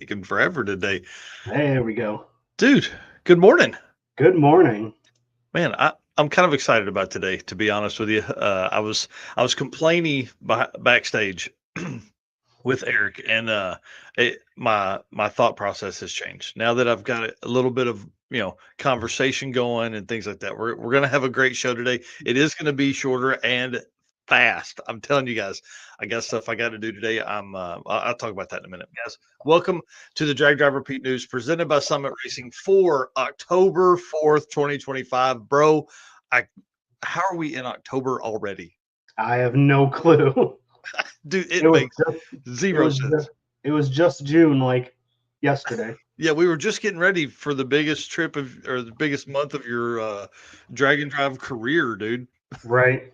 taking forever today. There we go. Dude, good morning. Good morning. Man, I'm kind of excited about today, to be honest with you. I was complaining backstage with Eric, and my thought process has changed now that I've got a little bit of conversation going and things like that. We're gonna have a great show today. It is gonna be shorter and fast. I'm telling you guys, I got stuff I got to do today. I'll talk about that in a minute, guys. Welcome to the Drag Driver Pete News presented by Summit Racing for October 4th, 2025. Bro, I how are we in October already? I have no clue. Dude, It it was makes just it zero was sense. just it was just June, like yesterday. Yeah, we were just getting ready for the biggest trip of or the biggest month of your Dragon Drive career, dude. Right.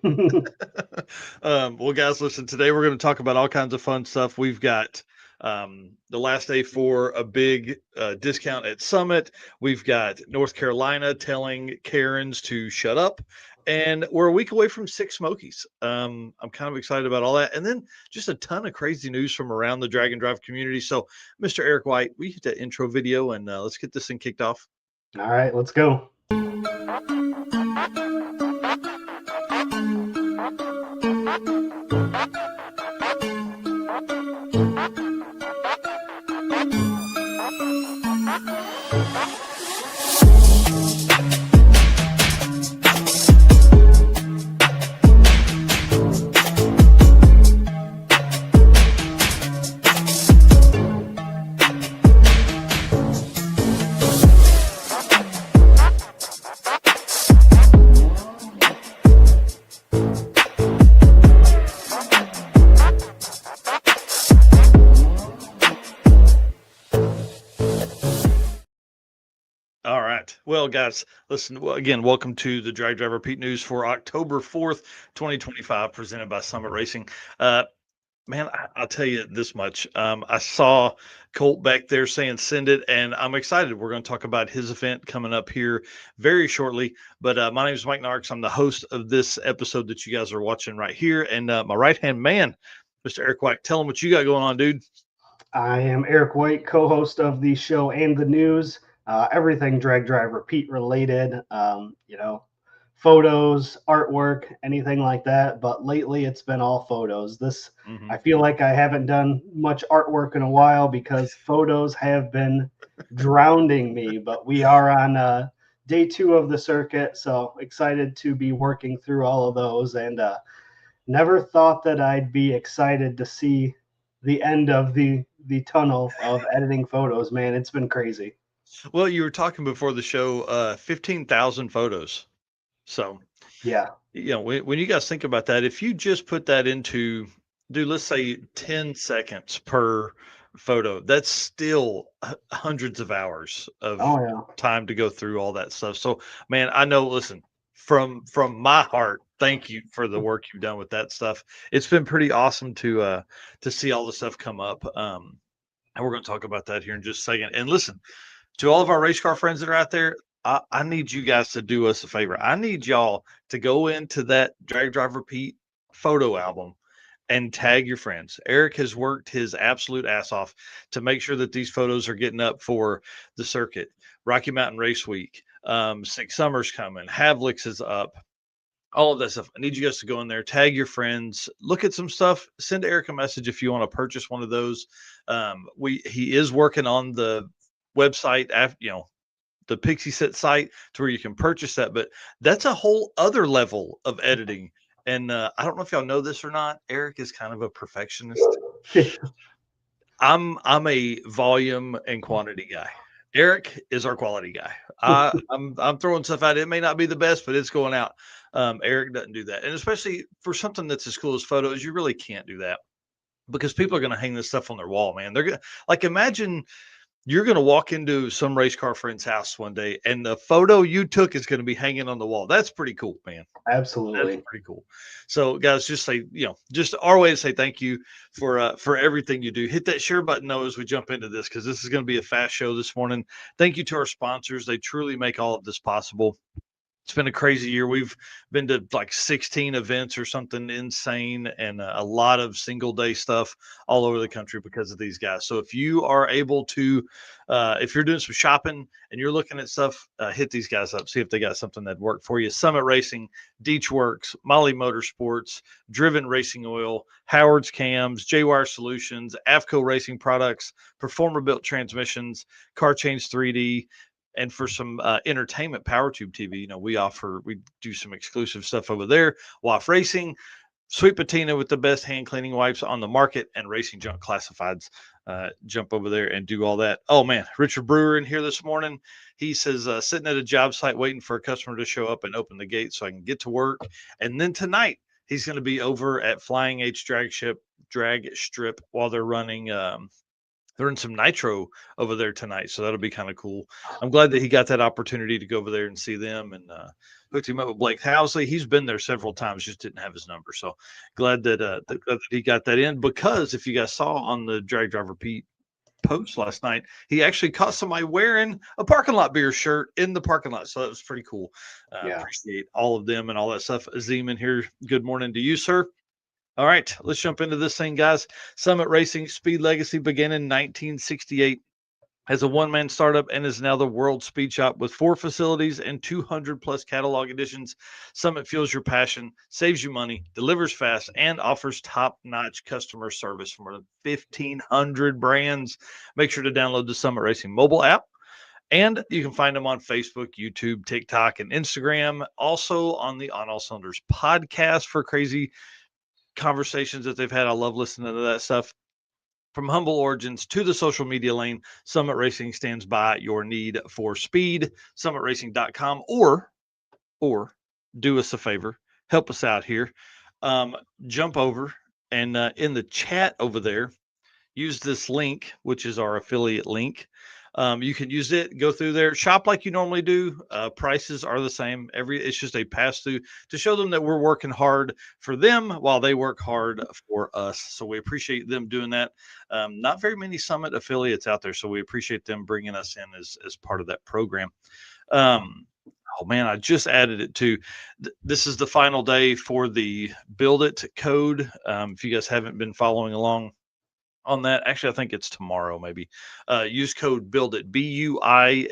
Well, guys, listen, today we're going to talk about all kinds of fun stuff. We've got the last day for a big discount at Summit. We've got North Carolina telling Karens to shut up. And we're a week away from Sick Smokies. I'm kind of excited about all that. And then just a ton of crazy news from around the Dragon Drive community. So, Mr. Eric White, we hit that intro video and let's get this thing kicked off. All right, let's go. All right. Well, guys, listen, again, welcome to the Drag Driver Pete News for October 4th, 2025, presented by Summit Racing. Man, I'll tell you this much. I saw Colt back there saying send it, and I'm excited. We're going to talk about his event coming up here very shortly. But my name is Mike Narks. I'm the host of this episode that you guys are watching right here. And my right hand man, Mr. Eric White, tell him what you got going on, dude. I am Eric White, co-host of the show and the news. Everything Drag Driver Pete related. Photos, artwork, anything like that. But lately, it's been all photos. Mhm. I feel like I haven't done much artwork in a while because photos have been drowning me. But we are on day 2 of the circuit, so excited to be working through all of those. And never thought that I'd be excited to see the end of the tunnel of editing photos. Man, it's been crazy. Well, you were talking before the show, 15,000 photos. So, Yeah. when you guys think about that, if you just put that into, dude, let's say 10 seconds per photo, that's still hundreds of hours of Oh yeah. time to go through all that stuff. So, man, I know, listen, from my heart, thank you for the work you've done with that stuff. It's been pretty awesome to see all the stuff come up. And we're going to talk about that here in just a second. And listen, to all of our race car friends that are out there, I need you guys to do us a favor. I need y'all to go into that Drag Driver Pete photo album and tag your friends. Eric has worked his absolute ass off to make sure that these photos are getting up for the circuit. Rocky Mountain Race Week, Six Summers coming, Havlicks is up. All of that stuff. I need you guys to go in there, tag your friends, look at some stuff, send Eric a message if you want to purchase one of those. He is working on the website after the Pixie Set site to where you can purchase that, but that's a whole other level of editing. And I don't know if y'all know this or not. Eric is kind of a perfectionist. I'm a volume and quantity guy. Eric is our quality guy. I'm throwing stuff out. It may not be the best, but it's going out. Eric doesn't do that, and especially for something that's as cool as photos, you really can't do that because people are going to hang this stuff on their wall, man. They're gonna like imagine you're going to walk into some race car friend's house one day and the photo you took is going to be hanging on the wall. That's pretty cool, man. That's Absolutely. pretty cool. So, guys, just say, just our way to say thank you for everything you do. Hit that share button though as we jump into this because this is going to be a fast show this morning. Thank you to our sponsors; they truly make all of this possible. It's been a crazy year. We've been to like 16 events or something insane, and a lot of single day stuff all over the country because of these guys. So if you are able to, if you're doing some shopping and you're looking at stuff, hit these guys up, see if they got something that work for you. Summit Racing, Deech Works, Molly Motorsports, Driven Racing Oil, Howard's Cams, J Wire Solutions, Avco Racing Products, Performer Built Transmissions, Car Change 3D, and for some entertainment, PowerTube TV, we do some exclusive stuff over there. WAF Racing, Sweet Patina with the best hand cleaning wipes on the market, and Racing Junk Classifieds. Jump over there and do all that. Oh man, Richard Brewer in here this morning. He says sitting at a job site waiting for a customer to show up and open the gate so I can get to work. And then tonight he's going to be over at Flying H Drag Strip while they're running. They're in some nitro over there tonight, so that'll be kind of cool. I'm glad that he got that opportunity to go over there and see them, and hooked him up with Blake Housley. He's been there several times, just didn't have his number. So glad that he got that in, because if you guys saw on the Drag Driver Pete post last night, he actually caught somebody wearing a parking lot beer shirt in the parking lot. So that was pretty cool. Yeah. Appreciate all of them and all that stuff. Azim in here. Good morning to you, sir. All right, let's jump into this thing, guys. Summit Racing Speed Legacy began in 1968 as a one-man startup and is now the world speed shop with 4 facilities and 200 plus catalog editions. Summit fuels your passion, saves you money, delivers fast, and offers top-notch customer service from more than 1,500 brands. Make sure to download the Summit Racing mobile app. And you can find them on Facebook, YouTube, TikTok, and Instagram. Also on the On All Cylinders podcast for crazy conversations that they've had. I love listening to that stuff. From humble origins to the social media lane, Summit Racing stands by your need for speed. SummitRacing.com, or do us a favor, help us out here. Jump over and in the chat over there, use this link, which is our affiliate link. You can use it, go through there, shop like you normally do. Prices are the same. It's just a pass through to show them that we're working hard for them while they work hard for us. So we appreciate them doing that. Not very many Summit affiliates out there, so we appreciate them bringing us in as part of that program. Oh man, I just added it to. This is the final day for the Build It code. If you guys haven't been following along on that, actually I think it's tomorrow, maybe. Use code BUILDIT, BUILDIT,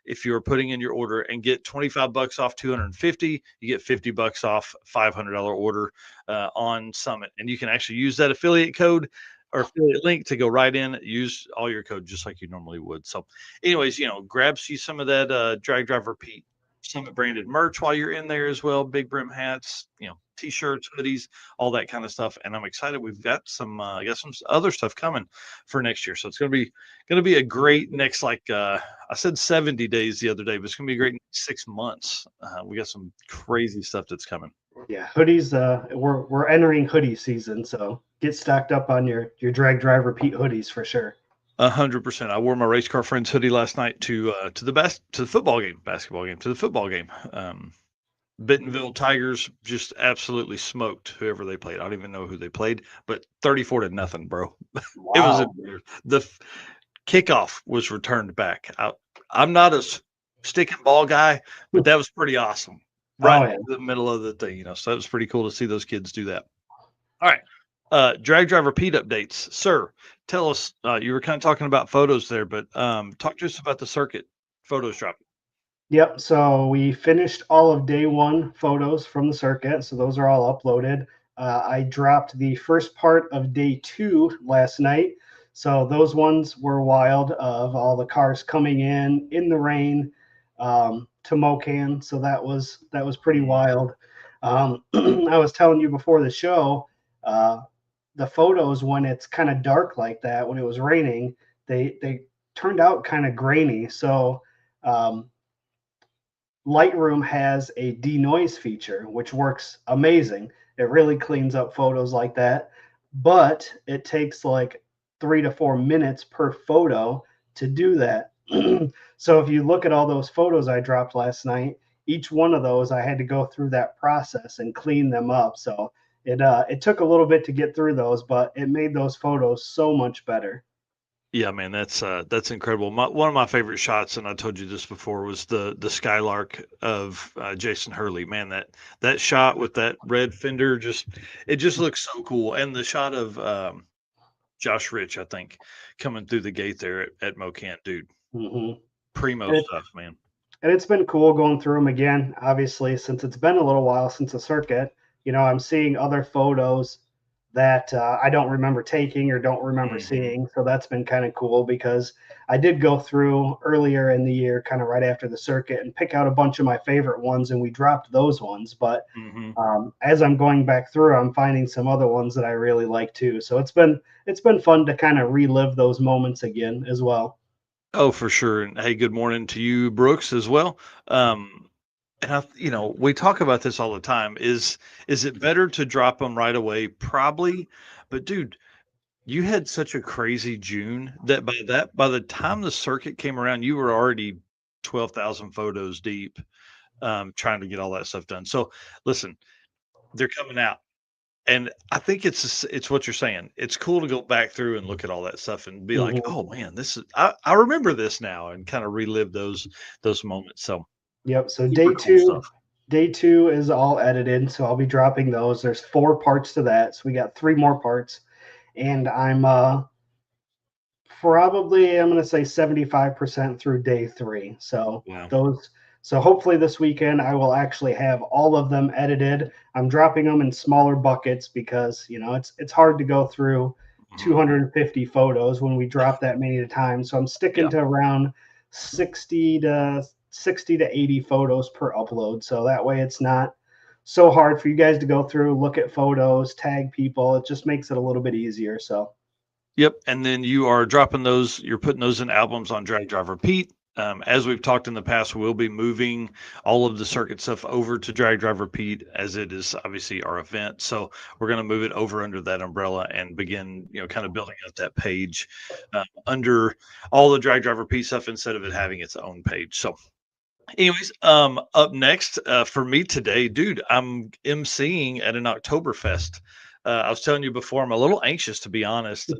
if you're putting in your order, and get 25 bucks off 250. You get 50 bucks off $500 order on Summit, and you can actually use that affiliate code or affiliate link to go right in, use all your code just like you normally would. So anyways, grab you some of that Drag Driver Pete Summit branded merch while you're in there as well. Big brim hats, t-shirts, hoodies, all that kind of stuff. And I'm excited. We've got some other stuff coming for next year. So it's gonna be a great next, like I said 70 days the other day, but it's gonna be a great 6 months. We got some crazy stuff that's coming. Yeah, hoodies. We're entering hoodie season, so get stocked up on your Drag Driver Pete hoodies for sure. 100%. I wore my race car friend's hoodie last night to the football game, to the football game. Bentonville Tigers just absolutely smoked whoever they played. I don't even know who they played, but 34-0, bro. Wow. It was the kickoff was returned back. I'm not a stick and ball guy, but that was pretty awesome. Right in the middle of the thing, so it was pretty cool to see those kids do that. All right. Drag Driver Pete updates. Sir, tell us, you were kind of talking about photos there, but talk to us about the circuit photos dropping. Yep. So we finished all of day 1 photos from the circuit. So those are all uploaded. I dropped the first part of day 2 last night. So those ones were wild, of all the cars coming in the rain to Mocan. So that was pretty wild. I was telling you before the show, the photos, when it's kind of dark like that, when it was raining, they turned out kind of grainy. So Lightroom has a denoise feature, which works amazing. It really cleans up photos like that, but it takes like 3 to 4 minutes per photo to do that. So if you look at all those photos I dropped last night, each one of those I had to go through that process and clean them up. So it took a little bit to get through those, but it made those photos so much better. Yeah, man, that's incredible. One of my favorite shots, and I told you this before, was the skylark of Jason Hurley. Man, that shot with that red fender it just looks so cool. And the shot of Josh Rich, I think, coming through the gate there at Mocan, dude, Hmm. primo And, stuff, man. and it's been cool going through them again. Obviously, since it's been a little while since the circuit, I'm seeing other photos that I don't remember taking or don't remember Hmm. seeing. So that's been kind of cool because I did go through earlier in the year, kind of right after the circuit, and pick out a bunch of my favorite ones, and we dropped those ones. But Hmm. as I'm going back through, I'm finding some other ones that I really like too. So it's been fun to kind of relive those moments again as well. Oh, for sure. And hey, good morning to you, Brooks, as well. And we talk about this all the time. Is it better to drop them right away? Probably. But dude, you had such a crazy June that by the time the circuit came around, you were already 12,000 photos deep, trying to get all that stuff done. So listen, they're coming out. And I think it's what you're saying. It's cool to go back through and look at all that stuff and be like, Hmm. "Oh man, I remember this now," and kind of relive those moments. So Yep. So super day cool two, stuff. day two is all edited. So I'll be dropping those. There's 4 parts to that. So we got 3 more parts, and I'm probably I'm going to say 75% through day three. So Wow. those so hopefully this weekend I will actually have all of them edited. I'm dropping them in smaller buckets because it's hard to go through Mhm. 250 photos when we drop that many at a time. So I'm sticking Yeah. to around 60 to 80 photos per upload. So that way it's not so hard for you guys to go through, look at photos, tag people. It just makes it a little bit easier. So Yep. And then you are dropping those. You're putting those in albums on Drag Drive Repeat. As we've talked in the past, we'll be moving all of the circuit stuff over to Drag Drive Repeat as it is obviously our event. So we're going to move it over under that umbrella and begin, kind of building up that page under all the Drag Drive Repeat stuff instead of it having its own page. So anyways, up next for me today, dude, I'm emceeing at an Oktoberfest. I was telling you before, I'm a little anxious to be honest.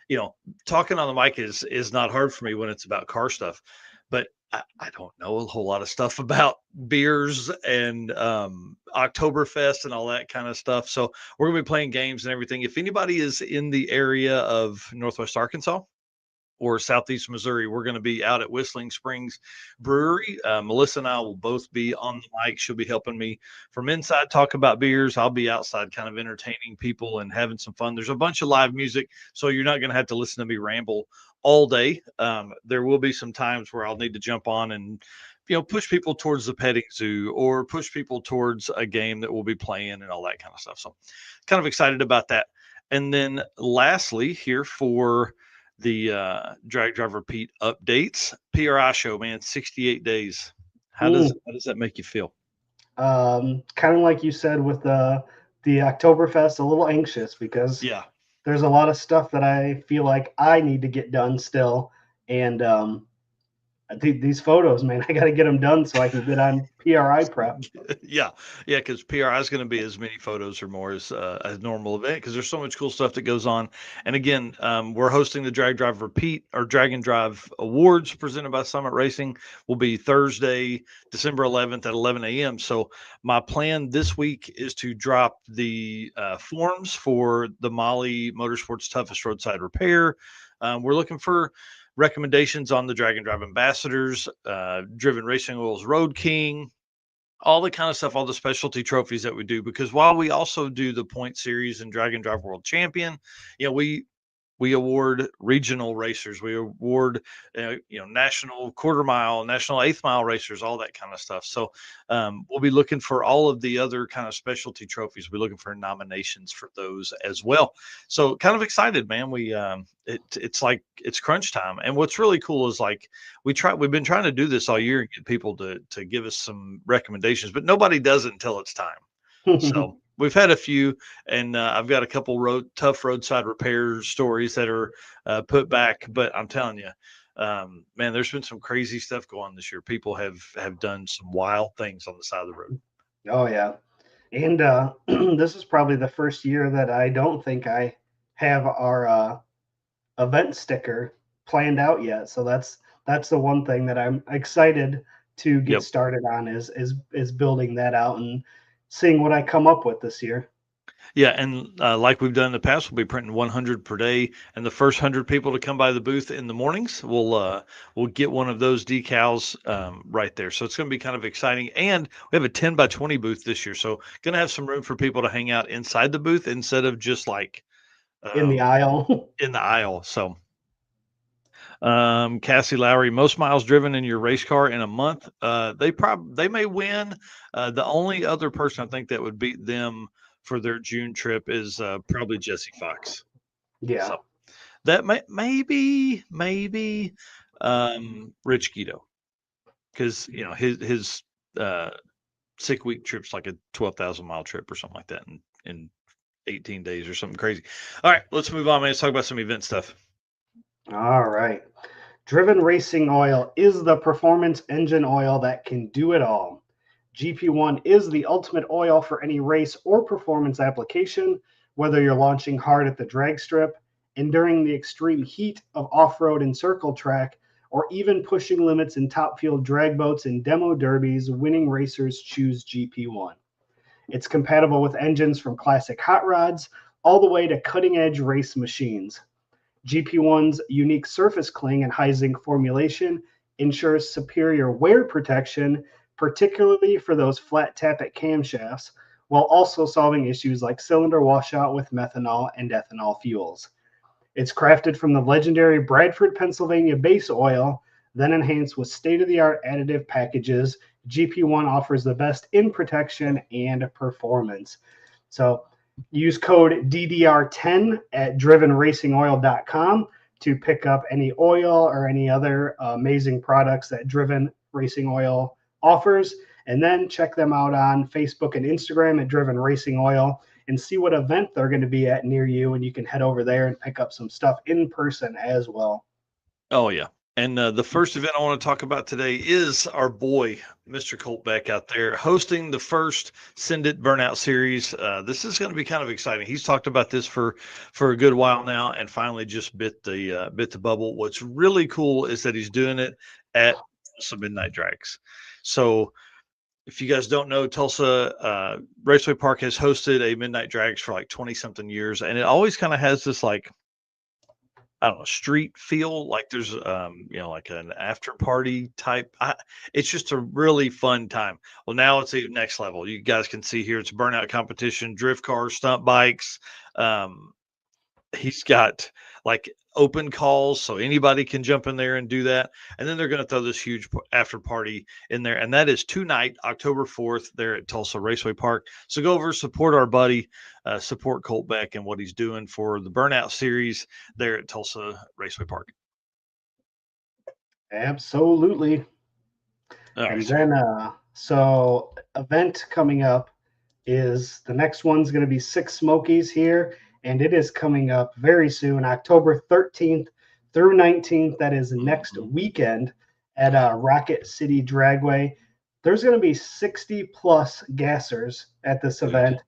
You know, talking on the mic is not hard for me when it's about car stuff, but I don't know a whole lot of stuff about beers and Oktoberfest and all that kind of stuff. So we're gonna be playing games and everything. If anybody is in the area of Northwest Arkansas or Southeast Missouri, we're going to be out at Whistling Springs Brewery. Melissa and I will both be on the mic. She'll be helping me from inside talk about beers. I'll be outside kind of entertaining people and having some fun. There's a bunch of live music, so you're not going to have to listen to me ramble all day. There will be some times where I'll need to jump on and push people towards the petting zoo or push people towards a game that we'll be playing and all that kind of stuff. So kind of excited about that. And then lastly, here for the drag driver Pete updates. PRI show, man, 68 days. How does that make you feel? Kind of like you said with the Oktoberfest, a little anxious because Yeah. there's a lot of stuff that I feel like I need to get done still, and these photos, man, I got to get them done so I can get on PRI prep. Yeah, yeah, because PRI is going to be as many photos or more as a normal event because there's so much cool stuff that goes on. And again, we're hosting the Drag Drive Repeat or Drag and Drive Awards presented by Summit Racing. Will be Thursday, December 11th at 11 a.m. So my plan this week is to drop the forms for the Molly Motorsports Toughest Roadside Repair. We're looking for recommendations on the Drag and Drive Ambassadors, Driven Racing Oil's Road King, all the kind of stuff, all the specialty trophies that we do. Because while we also do the point series and Drag and Drive World Champion, we award regional racers. We award, national quarter mile, national eighth mile racers, all that kind of stuff. So we'll be looking for all of the other kind of specialty trophies. We're looking for nominations for those as well. So kind of excited, man. It's like it's crunch time. And what's really cool is like we've been trying to do this all year and get people to give us some recommendations, but nobody does it until it's time. So we've had a few, and I've got a couple tough roadside repair stories that are put back. But I'm telling you, man, there's been some crazy stuff going on this year. People have done some wild things on the side of the road. Oh yeah, and this is probably the first year that I don't think I have our event sticker planned out yet. So that's the one thing that I'm excited to get Yep. started on is building that out and seeing what I come up with this year. Yeah, and like we've done in the past, we'll be printing 100 per day, and the first 100 people to come by the booth in the mornings will get one of those decals right there. So it's going to be kind of exciting, and we have a 10 by 20 booth this year, so going to have some room for people to hang out inside the booth instead of just like In the um, aisle. in the aisle. So Cassie Lowry, most miles driven in your race car in a month. They may win. The only other person I think that would beat them for their June trip is probably Jesse Fox. Yeah. So that maybe Rich Guido, because his uh, sick week trip's like a 12,000 mile trip or something like that in 18 days or something crazy. All right, let's move on, man. Let's talk about some event stuff. All right. Driven Racing Oil is the performance engine oil that can do it all. GP1 is the ultimate oil for any race or performance application, whether you're launching hard at the drag strip, enduring the extreme heat of off road and circle track, or even pushing limits in top field drag boats and demo derbies. Winning racers choose GP1. It's compatible with engines from classic hot rods all the way to cutting edge race machines. GP1's unique surface cling and high zinc formulation ensures superior wear protection, particularly for those flat tappet camshafts, while also solving issues like cylinder washout with methanol and ethanol fuels. It's crafted from the legendary Bradford, Pennsylvania base oil, then enhanced with state of the art additive packages. GP1 offers the best in protection and performance. So use code DDR10 at drivenracingoil.com to pick up any oil or any other amazing products that Driven Racing Oil offers. And then check them out on Facebook and Instagram at Driven Racing Oil and see what event they're going to be at near you. And you can head over there and pick up some stuff in person as well. Oh yeah. And the first event I want to talk about today is our boy, Mr. Colt Beck, out there hosting the first Send It Burnout series. This is going to be kind of exciting. He's talked about this for a good while now, and finally just bit the bubble. What's really cool is that he's doing it at some midnight drags. So if you guys don't know, Tulsa Raceway Park has hosted a midnight drags for like 20 something years, and it always kind of has this like I don't know, street feel like there's like an after party type. It's just a really fun time. Well, now it's the next level. You guys can see here it's burnout competition, drift cars, stunt bikes. Um, he's got like open calls so anybody can jump in there and do that, and then they're going to throw this huge after party in there, and that is tonight, October 4th, there at Tulsa Raceway Park. So go over, support our buddy, support Colt Beck and what he's doing for the Burnout series there at Tulsa Raceway Park. Absolutely. All right, And so then, so event coming up is the next one's going to be Sick Smokies here, and it is coming up very soon, October 13th through 19th. That is next weekend at Rocket City Dragway. There's going to be 60 plus gassers at this dude, event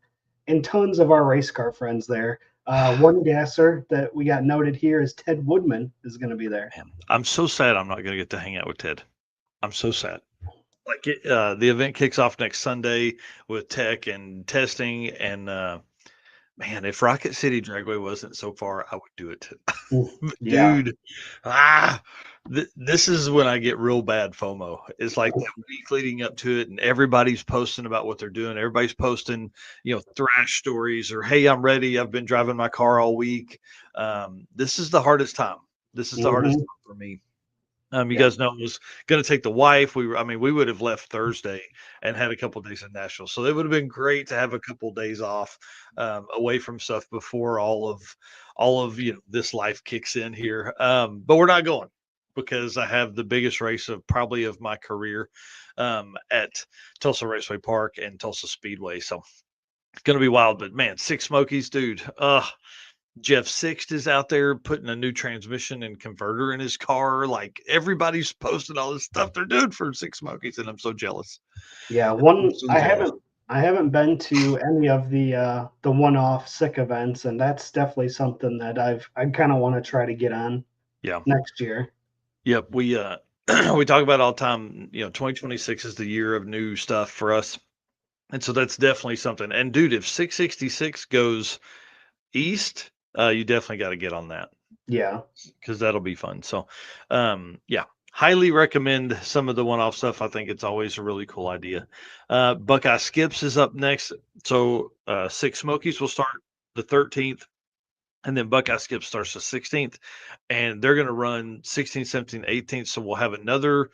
and tons of our race car friends there. One gasser that we got noted here is Ted Woodman is going to be there. man, I'm so sad I'm not going to get to hang out with Ted. I'm so sad. Like the event kicks off next Sunday with tech and testing, and man, if Rocket City Dragway wasn't so far, I would do it. Yeah. Dude, this is when I get real bad FOMO. It's like the week leading up to it, and everybody's posting about what they're doing. Everybody's posting, thrash stories or, hey, I'm ready. I've been driving my car all week. This is the hardest time. This is the hardest Mm-hmm. time for me. You Yeah. guys know I was going to take the wife. We would have left Thursday and had a couple days in Nashville. So it would have been great to have a couple days off away from stuff before all of this life kicks in here. But we're not going because I have the biggest race of probably of my career at Tulsa Raceway Park and Tulsa Speedway. So it's going to be wild. But man, Sick Smokies, dude. Jeff Sixt is out there putting a new transmission and converter in his car. Like everybody's posting all this stuff they're doing for Sick Smokies, and I'm so jealous. Yeah, I'm one so I jealous. haven't I haven't been to any of the one-off sick events, and that's definitely something that I kind of want to try to get on Yeah. next year. Yep. We we talk about it all the time. 2026 is the year of new stuff for us, and so that's definitely something. And dude, if 666 goes east, you definitely got to get on that Yeah. because that'll be fun. So, yeah, highly recommend some of the one-off stuff. I think it's always a really cool idea. Buckeye Skips is up next. So, Sick Smokies will start the 13th, and then Buckeye Skips starts the 16th, and they're going to run 16, 17, 18th. So we'll have another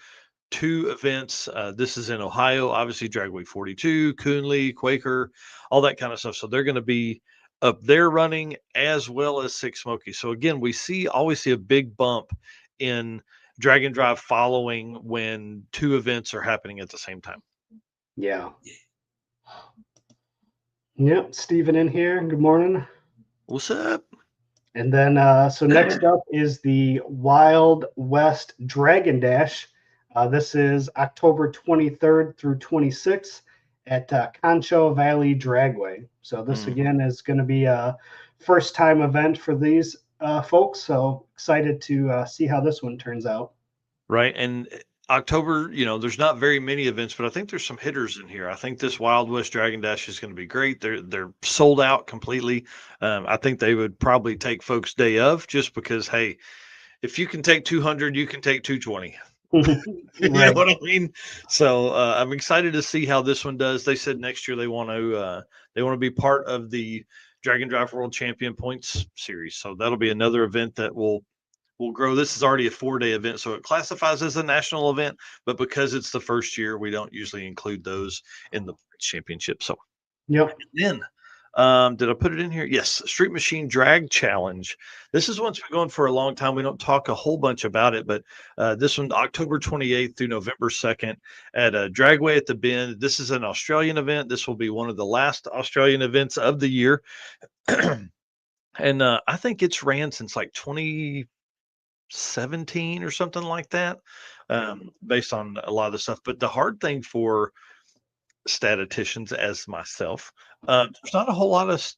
two events. This is in Ohio, obviously Dragway 42, Coonley, Quaker, all that kind of stuff. So they're going to be up there running as well as Sick Smoky. So again, we always see a big bump in drag and drive following when two events are happening at the same time. Yeah. Yep. Steven in here. Good morning. What's up? And then, so next up is the Wild West Dragon Dash. This is October 23rd through 26th at Concho Valley Dragway. So this Mhm. again is going to be a first time event for these folks. So excited to see how this one turns out. Right. And October, there's not very many events, but I think there's some hitters in here. I think this Wild West Dragon Dash is going to be great. They're sold out completely. I think they would probably take folks day of just because, hey, if you can take 200, you can take 220. You know Right. what I mean? So I'm excited to see how this one does. They said next year they want to be part of the Dragon Drive World Champion Points Series. So that'll be another event that will grow. This is already a 4-day event, so it classifies as a national event. But because it's the first year, we don't usually include those in the championship. So Yep. then, did I put it in here? Yes, Street Machine Drag Challenge. This is one's been going for a long time. We don't talk a whole bunch about it, but this one, October 28th through November 2nd at Dragway at the Bend. This is an Australian event. This will be one of the last Australian events of the year. And I think it's ran since like 2017 or something like that, based on a lot of the stuff. But the hard thing for statisticians as myself, there's not a whole lot of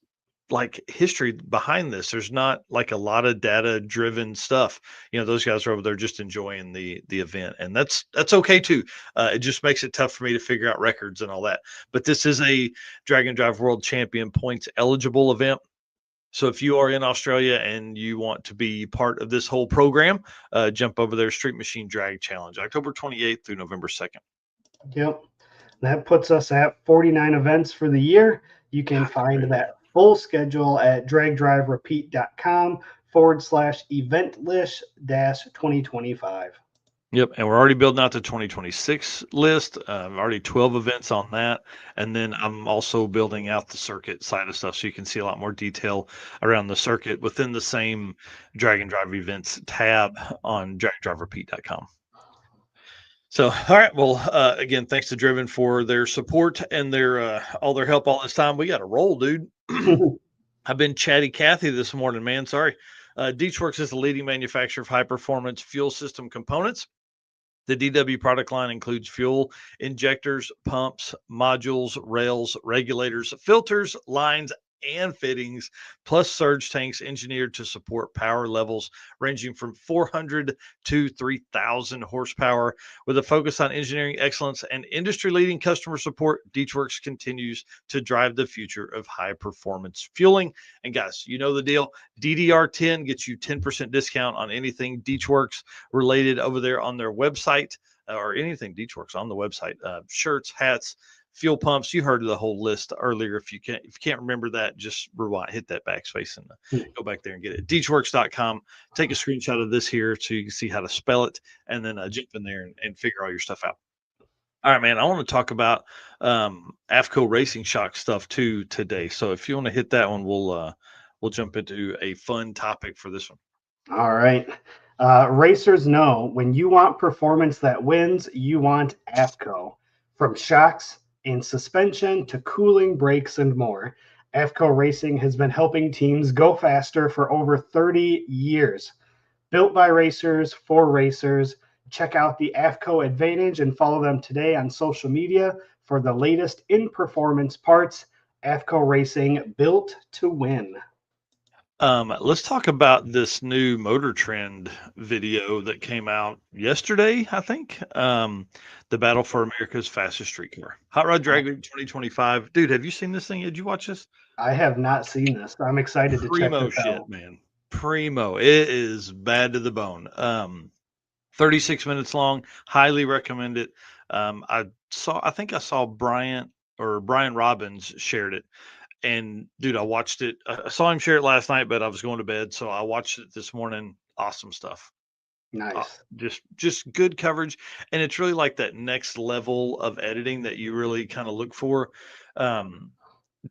like history behind this. There's not like a lot of data driven stuff. Those guys are over there just enjoying the event, and that's okay too. It just makes it tough for me to figure out records and all that. But this is a Drag and Drive World Champion points eligible event. So if you are in Australia and you want to be part of this whole program, jump over there. Street Machine Drag Challenge, October 28th through November 2nd. Yep. That puts us at 49 events for the year. You can find that full schedule at dragdriverepeat.com/event list dash 2025. Yep, and we're already building out the 2026 list. Already 12 events on that, and then I'm also building out the circuit side of stuff, so you can see a lot more detail around the circuit within the same Drag and Drive events tab on dragdriverepeat.com. So, all right. Well, again, thanks to Driven for their support and their all their help all this time. We got to roll, dude. I've been chatty Cathy this morning, man. Sorry. Deechworks is the leading manufacturer of high performance fuel system components. The DW product line includes fuel injectors, pumps, modules, rails, regulators, filters, lines, and fittings, plus surge tanks engineered to support power levels ranging from 400 to 3,000 horsepower. With a focus on engineering excellence and industry leading customer support, Deechworks continues to drive the future of high performance fueling. And guys, you know the deal. DDR10 gets you 10% discount on anything Deechworks related over there on their website, or anything Deechworks on the website, shirts, hats, fuel pumps. You heard the whole list earlier. If you can't remember that, just rewind, hit that backspace, and go back there and get it. Deechworks.com. Take a screenshot of this here so you can see how to spell it, and then jump in there and figure all your stuff out. All right, man. I want to talk about AFCO Racing Shock stuff too today. So if you want to hit that one, we'll jump into a fun topic for this one. All right. Racers know when you want performance that wins, you want AFCO. From shocks and suspension to cooling, brakes, and more, AFCO Racing has been helping teams go faster for over 30 years. Built by racers for racers. Check out the AFCO Advantage and follow them today on social media for the latest in performance parts. AFCO Racing, built to win. Let's talk about this new Motor Trend video that came out yesterday, I think. The Battle for America's Fastest Street Car. Hot Rod Drag Week 2025. Dude, have you seen this thing? Did you watch this? I have not seen this. I'm excited to check Primo this shit, out. man. Primo. It is bad to the bone. 36 minutes long. Highly recommend it. I think I saw Brian Robbins shared it. And dude, I watched it. I saw him share it last night, but I was going to bed, so I watched it this morning. Awesome stuff. Nice. Just good coverage, and it's really like that next level of editing that you really kind of look for. Um,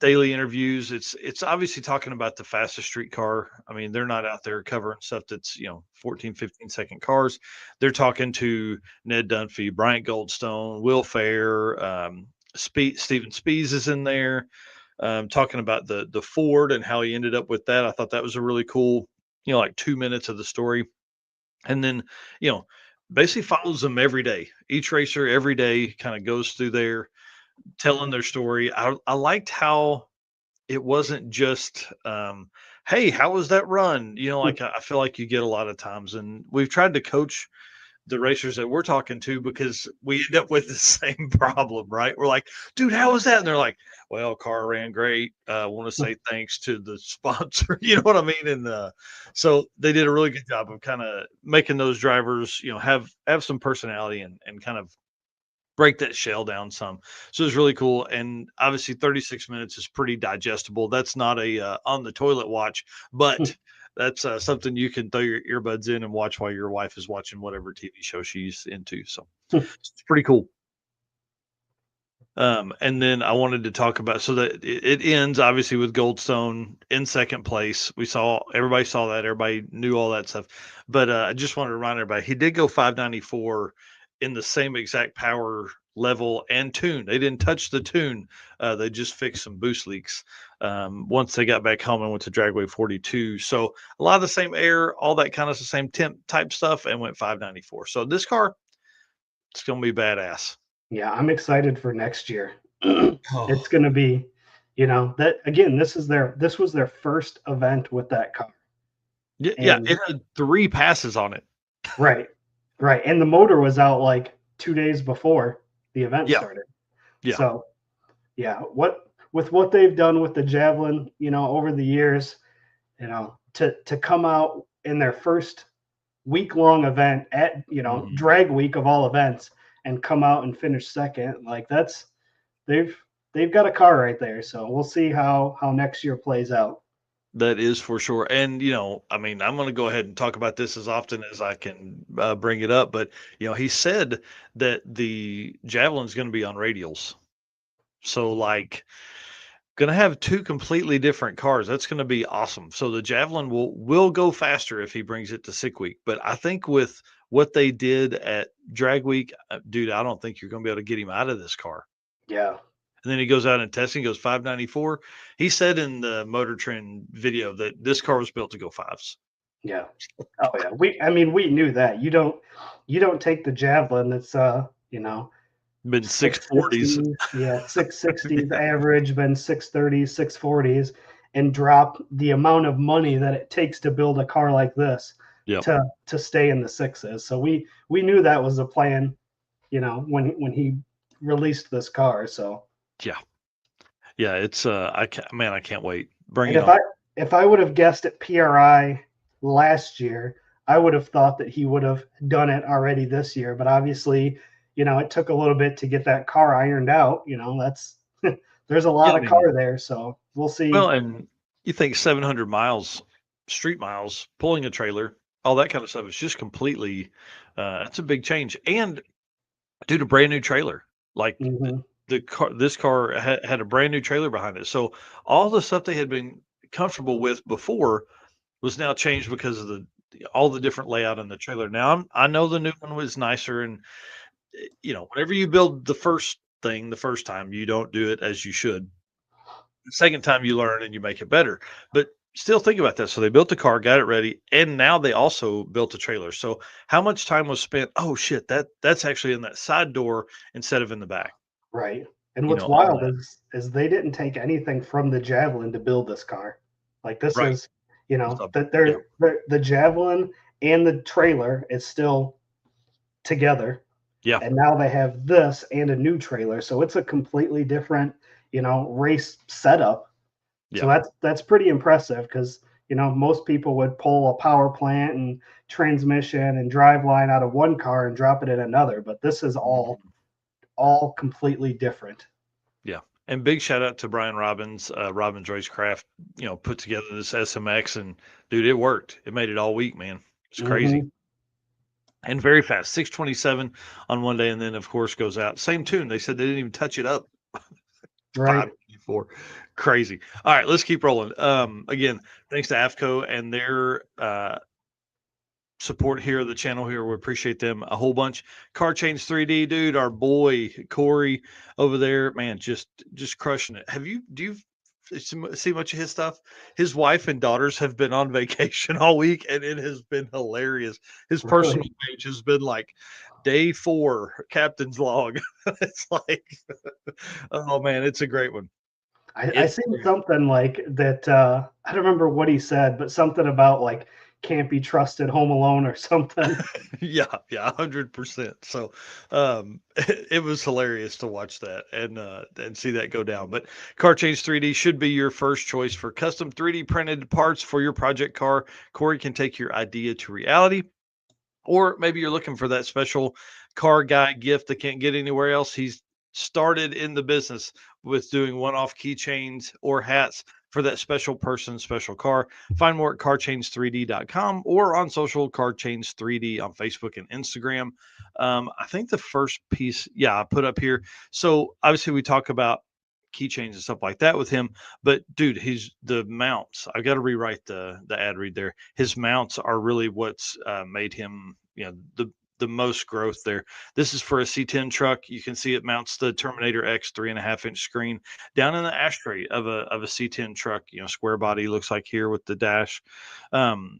Daily interviews. It's obviously talking about the fastest street car. I mean, they're not out there covering stuff that's 14, 15-second cars. They're talking to Ned Dunphy, Bryant Goldstone, Will Fair, Steven Spees is in there, talking about the Ford and how he ended up with that. I thought that was a really cool, like 2 minutes of the story. And then, you know, basically follows them every day. Each racer every day kind of goes through there telling their story. I liked how it wasn't just, hey, how was that run? Like I feel like you get a lot of times, and we've tried to coach the racers that we're talking to because we end up with the same problem, right? We're like, dude, how was that? And they're like, well, car ran great. I want to say thanks to the sponsor. You know what I mean? And so they did a really good job of kind of making those drivers, have some personality and kind of break that shell down some. So it's really cool. And obviously 36 minutes is pretty digestible. That's not a on the toilet watch, but that's something you can throw your earbuds in and watch while your wife is watching whatever TV show she's into. So it's pretty cool. And then I wanted to talk about so that it ends obviously with Goldstone in second place. Everybody saw that, everybody knew all that stuff. But I just wanted to remind everybody he did go 594 in the same exact power level and tune. They didn't touch the tune. They just fixed some boost leaks once they got back home and went to Dragway 42. So a lot of the same air, all that kind of the same temp type stuff, and went 594. So this car, it's gonna be badass. Yeah, I'm excited for next year. Oh. It's going to be, that again, this was their first event with that car. Yeah, yeah, And it had 3 passes on it. right. Right. And the motor was out like 2 days before the event Yeah, started. yeah, So, yeah, what they've done with the Javelin, over the years, to come out in their first week-long event at, mhm. drag week of all events and come out and finish second, like they've they've got a car right there. So we'll see how next year plays out. That is for sure, and, I mean, I'm gonna go ahead and talk about this as often as I can, bring it up, but, he said that the Javelin's gonna be on radials. So, like, gonna have 2 completely different cars. That's gonna be awesome. So the Javelin will go faster if he brings it to Sick Week, but I think with what they did at Drag Week, dude, I don't think you're gonna be able to get him out of this car. Yeah, And then he goes out and testing, goes 594. He said in the Motor Trend video that this car was built to go fives. yeah. Oh yeah. We knew that. You don't take the Javelin that's Been 640s. 660s, yeah, 660s Yeah. average, been 630s, 640s, and drop the amount of money that it takes to build a car like this Yep. to stay in the sixes. So we knew that was the plan, when he released this car. So Yeah. Yeah. It's I can't wait. Bring and it if on. I would have guessed at PRI last year, I would have thought that he would have done it already this year. But obviously, it took a little bit to get that car ironed out. That's there's a Yeah, lot I of mean, car there, so we'll well, see. and you think 700 miles, street miles, pulling a trailer, all that kind of stuff is just completely, that's a big change. And dude, a brand new trailer. Like Hmm. this car had a brand new trailer behind it. So all the stuff they had been comfortable with before was now changed because of all the different layout in the trailer. Now I know the new one was nicer, and whenever you build the first thing the first time, you don't do it as you should. The second time you learn and you make it better. But still think about that. So they built the car, got it ready, and now they also built a trailer. So how much time was spent? Oh shit, that's actually in that side door instead of in the back. Right. And you what's know, on wild that. is they didn't take anything from the Javelin to build this car. Like this Right. is, you It's know, up. that Yeah. the Javelin and the trailer is still together, Yeah. and now they have this and a new trailer, so it's a completely different, race setup. So Yeah. that's pretty impressive because most people would pull a power plant and transmission and drive line out of one car and drop it in another, but this is Mhm. all completely different. Yeah. And big shout out to Brian Robbins, Robbins Racecraft, put together this SMX, and dude, it worked. It made it all week, man. It's crazy. Hmm. And very fast. 627 on one day, and then of course goes out. Same tune. They said they didn't even touch it up. Right. 554. Crazy. All right, let's keep rolling. Again, thanks to AFCO and their support here, the channel here. We appreciate them a whole bunch. Car Change 3D, dude, our boy Corey over there, man, just crushing it. Do you see much of his stuff? His wife and daughters have been on vacation all week, and it has been hilarious. His personal Really. page has been like day 4 captain's log. It's like, oh man, it's a great one. I It's seen something like that. I don't remember what he said, but something about like can't be trusted Home Alone or something. yeah, yeah, 100%. So, it was hilarious to watch that and see that go down. But Car Change 3D should be your first choice for custom 3D printed parts for your project car. Corey can take your idea to reality. Or maybe you're looking for that special car guy gift that can't get anywhere else. He's started in the business with doing one-off keychains or hats for that special person, special car. Find more at carchains3d.com or on social carchains3d on Facebook and Instagram. I think the first piece, yeah, I put up here. So obviously we talk about keychains and stuff like that with him, but dude, he's the mounts. I got to rewrite the ad read there. His mounts are really what's made him, the most growth there. This is for a C10 truck. You can see it mounts the Terminator X 3.5-inch screen down in the ashtray of a C10 truck. Square body looks like here with the dash. Um,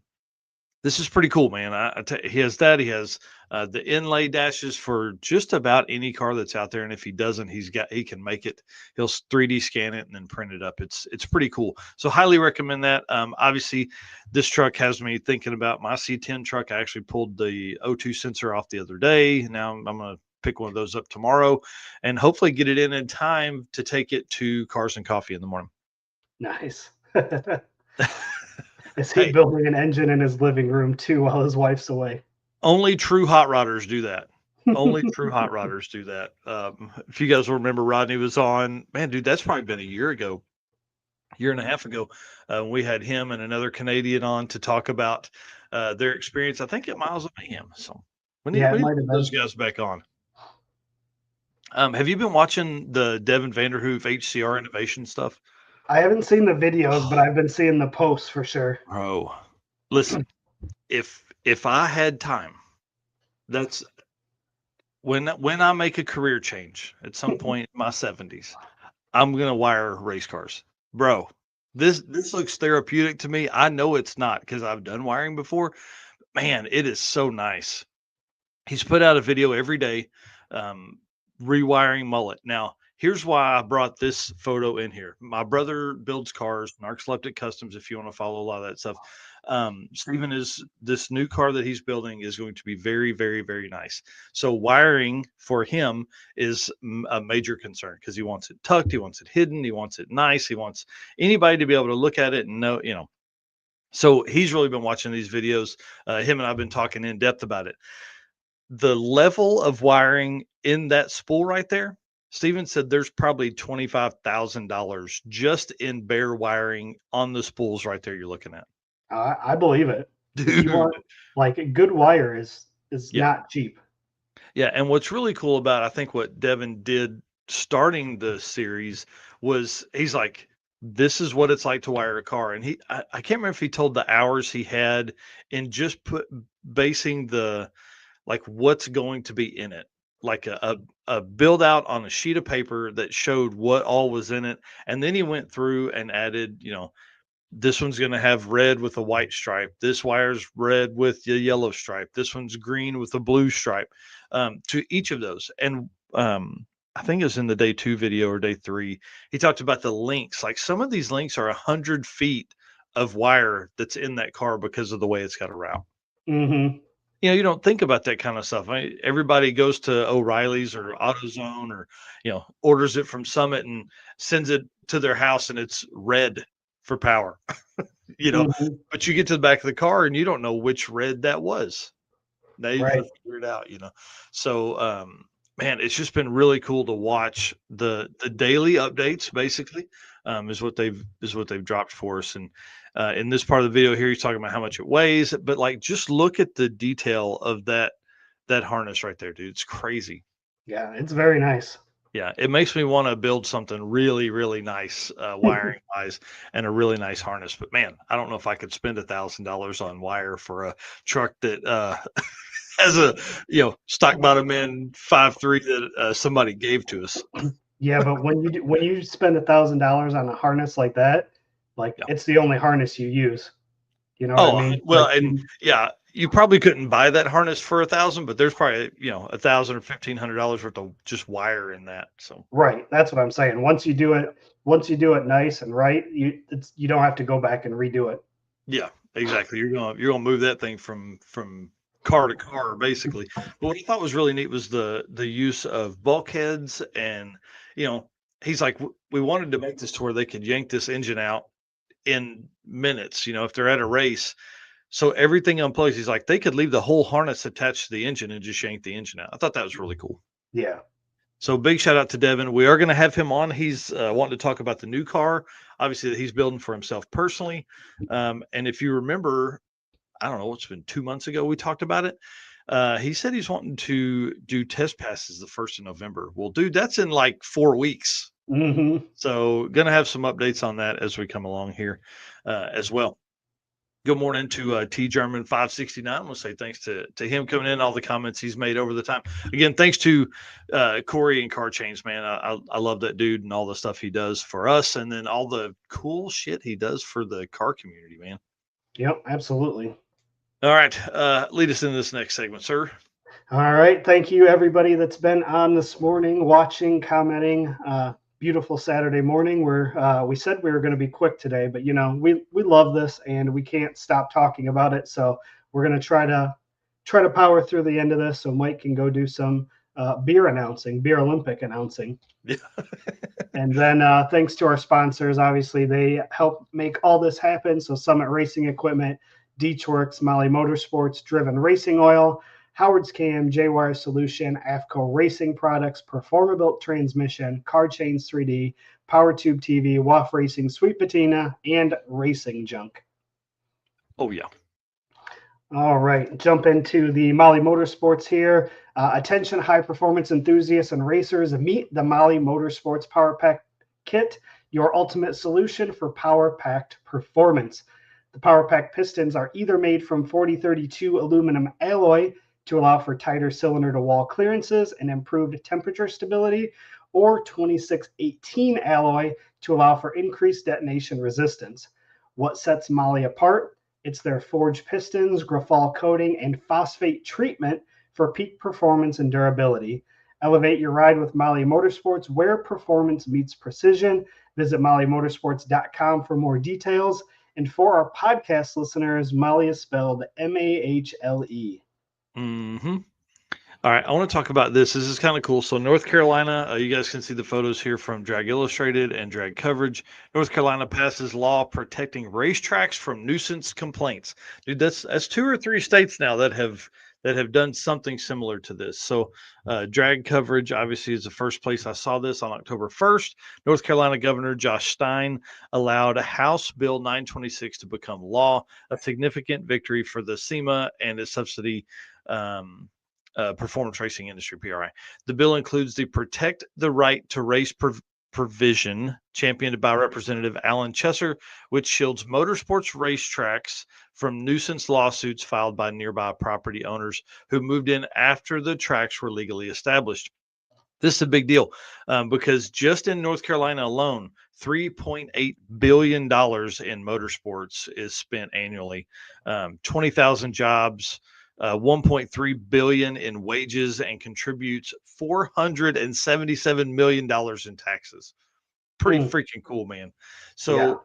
this is pretty cool, man. He has that. He has the inlay dashes for just about any car that's out there, and if he doesn't, he can make it. He'll 3D scan it and then print it up. It's pretty cool. So highly recommend that. Obviously, this truck has me thinking about my C10 truck. I actually pulled the O2 sensor off the other day. Now I'm gonna pick one of those up tomorrow, and hopefully get it in time to take it to Cars and Coffee in the morning. Nice. Is he Hey, building an engine in his living room too while his wife's away? only true hot rodders do that. Only true hot rodders do that. If you guys will remember, Rodney was on. Man, dude, that's probably been a year ago, year and a half ago. We had him and another Canadian on to talk about their experience. I think at Miles of Mayhem. So Yeah, we it need to might have get those been. guys back on. Have you been watching the Devin Vanderhoof HCR innovation stuff? I haven't seen the videos, but I've been seeing the posts for sure. Bro, listen. If I had time, that's when I make a career change at some point in my 70s. I'm gonna wire race cars, bro. This looks therapeutic to me. I know it's not because I've done wiring before. Man, it is so nice. He's put out a video every day, um, rewiring mullet. Now, here's why I brought this photo in here. My brother builds cars, Narcoleptic Customs. If you want to follow a lot of that stuff, Stephen is this new car that he's building is going to be very, very, very nice. So wiring for him is a major concern because he wants it tucked, he wants it hidden, he wants it nice, he wants anybody to be able to look at it and know. So he's really been watching these videos. Him and I've been talking in depth about it. The level of wiring in that spool right there, Steven said there's probably $25,000 just in bare wiring on the spools right there you're looking at. I believe it. You Dude. want like a good wire is Yeah. not cheap. Yeah. And what's really cool about, I think, what Devin did starting the series was he's like, this is what it's like to wire a car. And I can't remember if he told the hours he had in just basing the like what's going to be in it, like a build out on a sheet of paper that showed what all was in it, and then he went through and added, this one's going to have red with a white stripe, this wire's red with a yellow stripe, this one's green with a blue stripe, to each of those. And I think it was in the day 2 video or day 3. He talked about the links. Like some of these links are 100 feet of wire that's in that car because of the way it's got a route. Mm-hmm. You don't think about that kind of stuff. Everybody goes to O'Reilly's or AutoZone or, orders it from Summit and sends it to their house and it's red for power, you know, Mm-hmm. but you get to the back of the car and you don't know which red that was. Now you got to Right. figure it out. So, man, it's just been really cool to watch the daily updates. Basically, is what they've dropped for us. And in this part of the video here, he's talking about how much it weighs. But like, just look at the detail of that harness right there, dude. It's crazy. Yeah, it's very nice. Yeah, it makes me want to build something really, really nice, wiring wise, and a really nice harness. But man, I don't know if I could spend $1,000 on wire for a truck that as a stock bottom end 5.3 that somebody gave to us. Yeah, but when you spend $1,000 on a harness like that, like Yeah. it's the only harness you use. You know what I Oh mean? well, and yeah, you probably couldn't buy that harness for 1,000, but there's probably 1,000 or $1,500 worth of just wire in that. So Right. That's what I'm saying. Once you do it nice and right, you don't have to go back and redo it. yeah, exactly. You're gonna move that thing from car to car basically. But what I thought was really neat was the use of bulkheads and you know he's like we wanted to make this to where they could yank this engine out in minutes, if they're at a race. So everything unplugs. He's like, they could leave the whole harness attached to the engine and just yank the engine out. I thought that was really cool. Yeah. So big shout out to Devin. We are going to have him on. He's wanting to talk about the new car, obviously, that he's building for himself personally. And if you remember, I don't know, it's been 2 months ago we talked about it. He said he's wanting to do test passes the 1st of November. Well, dude, that's in like 4 weeks. Mm-hmm. So going to have some updates on that as we come along here as well. Good morning to T German 569. I want to say thanks to him coming in, all the comments he's made over the time. Again, thanks to Corey and Car Chains, man. I love that dude and all the stuff he does for us, and then all the cool shit he does for the car community, man. Yep, absolutely. All right, lead us into this next segment, sir. All right. Thank you, everybody that's been on this morning, watching, commenting. Beautiful Saturday morning. We said we were going to be quick today, but we love this and we can't stop talking about it. So we're going to try to power through the end of this, so Mike can go do some beer Olympic announcing. Yeah. And then thanks to our sponsors, obviously they help make all this happen. So Summit Racing Equipment, Deechworks, Molly Motorsports, Driven Racing Oil, Howard's Cam, J-Wire Solution, AFCO Racing Products, Performabuilt Transmission, Car Chains 3D, Power Tube TV, WAF Racing, Sweet Patina, and Racing Junk. Oh, yeah. All right, jump into the Molly Motorsports here. Attention high performance enthusiasts and racers, meet the Molly Motorsports Power Pack Kit, your ultimate solution for power packed performance. The Power Pack pistons are either made from 4032 aluminum alloy to allow for tighter cylinder to wall clearances and improved temperature stability, or 2618 alloy to allow for increased detonation resistance. What sets Molly apart? It's their forged pistons, Grafal coating, and phosphate treatment for peak performance and durability. Elevate your ride with Molly Motorsports, where performance meets precision. Visit mollymotorsports.com for more details. And for our podcast listeners, Molly is spelled Mahle. Mm-hmm. All right, I want to talk about this. This is kind of cool. So, North Carolina, you guys can see the photos here from Drag Illustrated and Drag Coverage. North Carolina passes law protecting racetracks from nuisance complaints. Dude, that's 2 or 3 states now that have done something similar to this. So, Drag Coverage obviously is the first place I saw this on October 1st. North Carolina Governor Josh Stein allowed House Bill 926 to become law, a significant victory for the SEMA and its subsidy. Performance racing industry, PRI. The bill includes the Protect the Right to Race provision, championed by Representative Alan Chesser, which shields motorsports racetracks from nuisance lawsuits filed by nearby property owners who moved in after the tracks were legally established. This is a big deal because just in North Carolina alone, $3.8 billion in motorsports is spent annually. 20,000 jobs, 1.3 billion in wages and contributes $477 million in taxes. Pretty Mm, freaking cool, man. yeah. So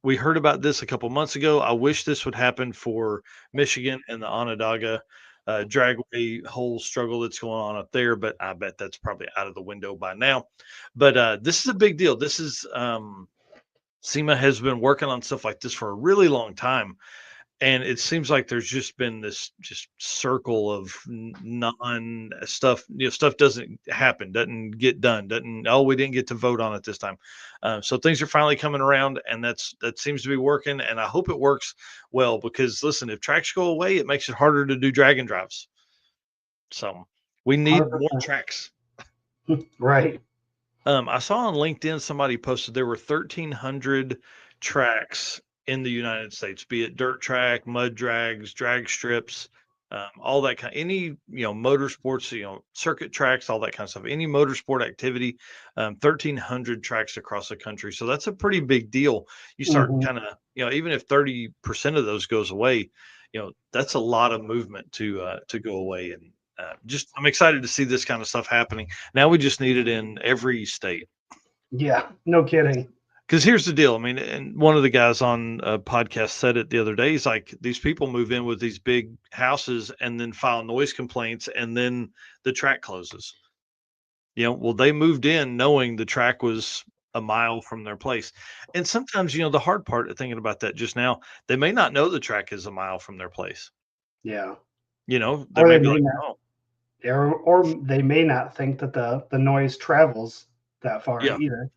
we heard about this a couple months ago. I wish this would happen for Michigan and the Onondaga dragway whole struggle that's going on up there, but I bet that's probably out of the window by now. But this is a big deal. This is SEMA has been working on stuff like this for a really long time, and it seems like there's just been this just circle of non stuff. Stuff doesn't happen, doesn't get done, doesn't. Oh, we didn't get to vote on it this time. So things are finally coming around, and that seems to be working. And I hope it works well because listen, if tracks go away, it makes it harder to do drag and drives. So we need more 100%. tracks. Right. I saw on LinkedIn somebody posted there were 1,300 tracks in the United States, be it dirt track, mud drags, drag strips, all that kind. Any motorsports, circuit tracks, all that kind of stuff. Any motorsport activity, 1,300 tracks across the country. So that's a pretty big deal. You start Hmm. kind of even if 30% of those goes away, that's a lot of movement to go away and. Just I'm excited to see this kind of stuff happening. Now we just need it in every state. Yeah. No kidding. Because here's the deal. I mean, and one of the guys on a podcast said it the other day. He's like, these people move in with these big houses and then file noise complaints, and then the track closes. Well, they moved in knowing the track was a mile from their place. And sometimes, the hard part of thinking about that just now, they may not know the track is a mile from their place. Yeah. They Or may they be may like, not, oh, or they may not think that the noise travels that far yeah. either.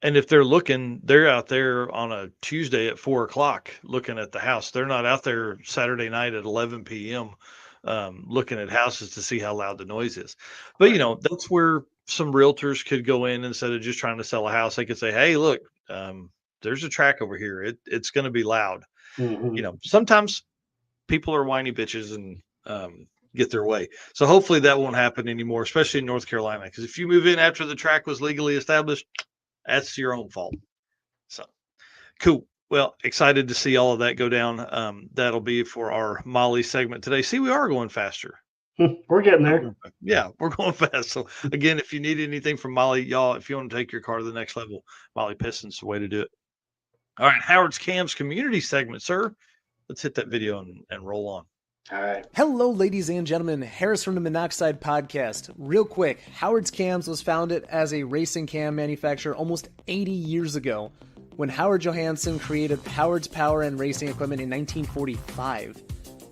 And if they're looking, they're out there on a Tuesday at 4 o'clock looking at the house. They're not out there Saturday night at 11 p.m. Looking at houses to see how loud the noise is. But Right. that's where some realtors could go in instead of just trying to sell a house. They could say, "Hey, look, there's a track over here. It's going to be loud." Hmm. Sometimes people are whiny bitches and get their way. So hopefully that won't happen anymore, especially in North Carolina. Because if you move in after the track was legally established, that's your own fault. So cool. Well, excited to see all of that go down. That'll be for our Molly segment today. See, we are going faster. We're getting there. Yeah, we're going fast. So again, if you need anything from Molly, y'all, if you want to take your car to the next level, Molly Piston's the way to do it. All right, Howard's Cam's community segment, sir. Let's hit that video and roll on. All right. Hello, ladies and gentlemen. Harris from the Monoxide Podcast. Real quick, Howard's Cams was founded as a racing cam manufacturer almost 80 years ago when Howard Johansson created Howard's Power and Racing Equipment in 1945.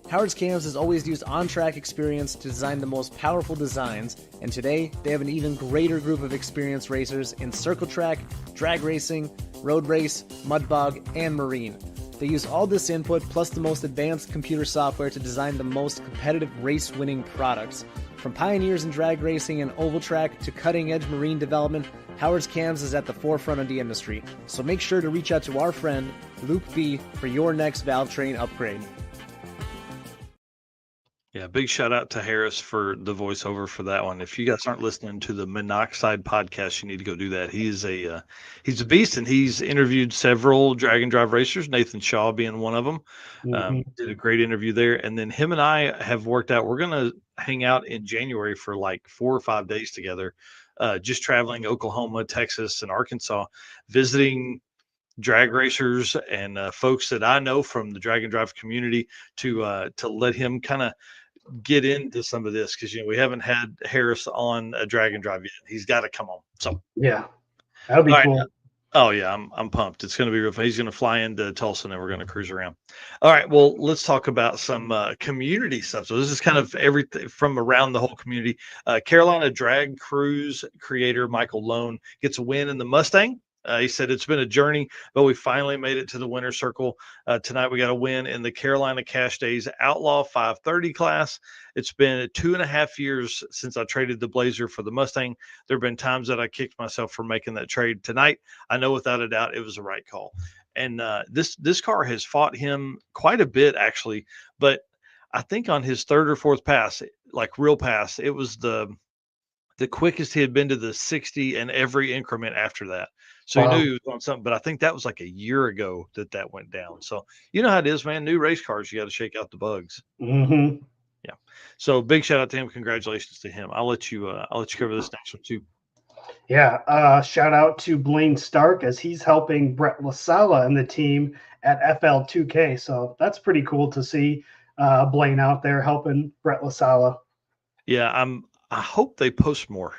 Howard's Cams has always used on-track experience to design the most powerful designs, and today they have an even greater group of experienced racers in circle track, drag racing, road race, mud bog, and marine. They use all this input plus the most advanced computer software to design the most competitive race-winning products. From pioneers in drag racing and oval track to cutting-edge marine development, Howard's Cams is at the forefront of the industry. So make sure to reach out to our friend, Luke B, for your next valve train upgrade. Yeah, big shout out to Harris for the voiceover for that one. If you guys aren't listening to the Monoxide podcast, you need to go do that. He's a beast, and he's interviewed several drag and drive racers. Nathan Shaw being one of them. Hmm. Did a great interview there, and then him and I have worked out. We're gonna hang out in January for like 4 or 5 days together, just traveling Oklahoma, Texas, and Arkansas, visiting drag racers and folks that I know from the drag and drive community to let him kind of get into some of this because we haven't had Harris on a drag and drive yet. He's got to come on. So Yeah. That'll be all right. cool. Oh yeah, I'm pumped. It's going to be real fun. He's going to fly into Tulsa and then we're going to cruise around. All right. Well, let's talk about some community stuff. So this is kind of everything from around the whole community. Carolina drag cruise creator Michael Lone gets a win in the Mustang. He said it's been a journey, but we finally made it to the winner's circle. Tonight we got a win in the Carolina Cash Days Outlaw 530 class. It's been 2.5 years since I traded the Blazer for the Mustang. There have been times that I kicked myself for making that trade. Tonight, I know without a doubt it was the right call. And this car has fought him quite a bit actually, but I think on his third or fourth pass, like real pass, it was the quickest he had been to the 60 and every increment after that. So he knew Wow. he was on something, but I think that was like a year ago that went down. So you know how it is, man. New race cars, you got to shake out the bugs. Hmm. So big shout out to him. Congratulations to him. I'll let you cover this next one too. Yeah, shout out to Blaine Stark as he's helping Brett LaSala and the team at FL2K. So that's pretty cool to see Blaine out there helping Brett LaSala. Yeah, I hope they post more.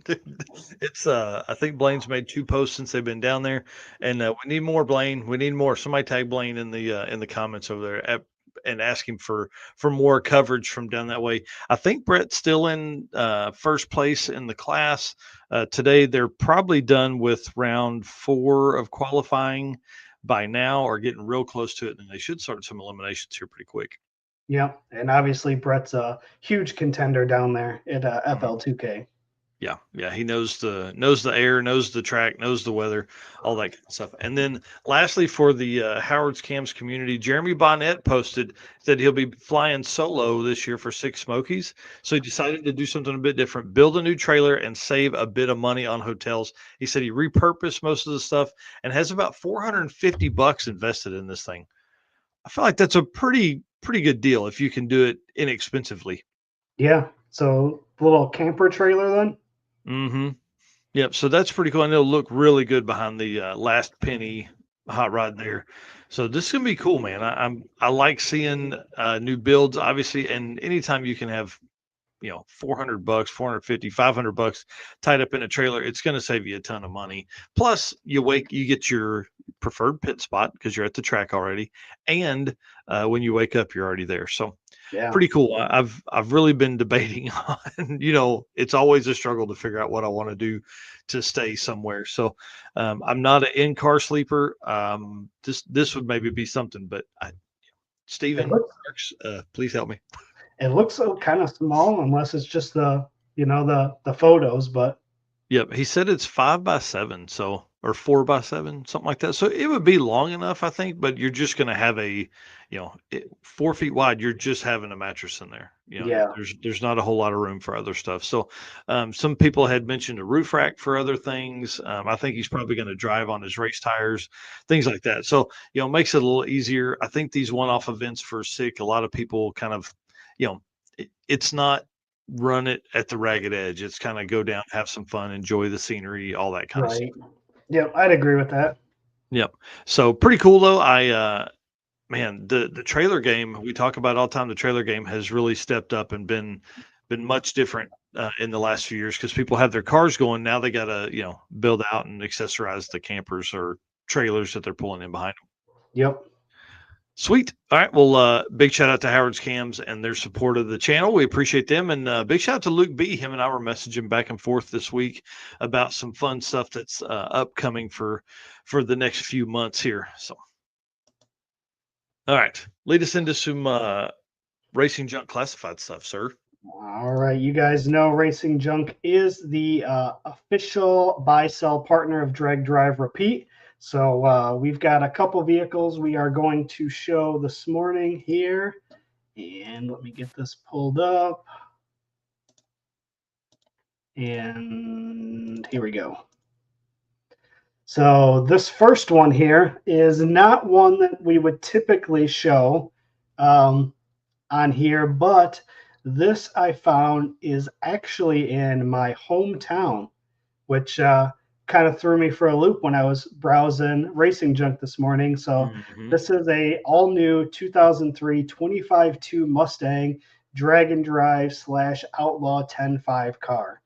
It's I think Blaine's made 2 posts since they've been down there, and we need more, Blaine. We need more. Somebody tag Blaine in the comments over there and ask him for more coverage from down that way. I think Brett's still in first place in the class. Today they're probably done with round 4 of qualifying by now, or getting real close to it, and they should start some eliminations here pretty quick. Yeah, and obviously Brett's a huge contender down there at FL2K. Yeah, he knows the air, knows the track, knows the weather, all that kind of stuff. And then lastly, for the Howard's Cams community, Jeremy Bonnet posted that he'll be flying solo this year for Sick Smokies. So he decided to do something a bit different, build a new trailer and save a bit of money on hotels. He said he repurposed most of the stuff and has about $450 invested in this thing. I feel like that's a pretty good deal if you can do it inexpensively. Yeah, so little camper trailer then. Mm-hmm. Yep. So that's pretty cool. And it'll look really good behind the last penny hot rod there. So this is gonna be cool, man. I like seeing new builds, obviously, and anytime you can have, $400, 450, $500 tied up in a trailer, it's going to save you a ton of money. Plus, you get your preferred pit spot because you're at the track already, and when you wake up, you're already there. So Yeah, pretty cool. I've really been debating on, it's always a struggle to figure out what I want to do to stay somewhere. So I'm not an in-car sleeper. This would maybe be something, but Steven, please help me. it looks so kind of small unless it's just the photos, but Yep, he said it's 5x7, so or 4x7, something like that. So it would be long enough, I think, but you're just going to have 4 feet wide. You're just having a mattress in there. yeah, There's not a whole lot of room for other stuff. So some people had mentioned a roof rack for other things. I think he's probably going to drive on his race tires, things like that. So makes it a little easier. I think these one-off events for Sick, a lot of people kind of, it's not run it at the ragged edge. It's kind of go down, have some fun, enjoy the scenery, all that kind of stuff. right. Yeah, I'd agree with that. Yep. So pretty cool though. Man, the trailer game we talk about all the time. The trailer game has really stepped up and been much different in the last few years because people have their cars going now. They got to build out and accessorize the campers or trailers that they're pulling in behind them. Yep. Sweet. All right. Well, big shout out to Howard's Cams and their support of the channel. We appreciate them. And big shout out to Luke B. Him and I were messaging back and forth this week about some fun stuff that's upcoming for the next few months here. So, all right. Lead us into some Racing Junk Classified stuff, sir. All right, you guys know Racing Junk is the official buy-sell partner of Drag Drive Repeat. So we've got a couple vehicles we are going to show this morning here. And let me get this pulled up. And here we go. So this first one here is not one that we would typically show on here, but this I found is actually in my hometown, which kind of threw me for a loop when I was browsing Racing Junk this morning. So this is a all-new 2003 25.2 Mustang Dragon Drive / Outlaw 10.5 car.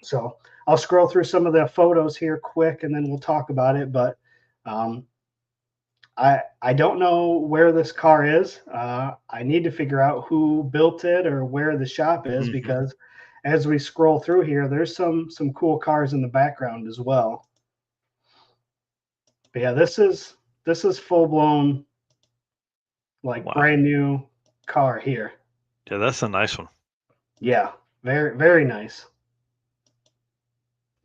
So I'll scroll through some of the photos here quick, and then we'll talk about it. But I don't know where this car is. I need to figure out who built it or where the shop is because as we scroll through here, there's some cool cars in the background as well. But yeah, this is full blown, like brand new car here. Yeah, that's a nice one. Yeah, very, very nice.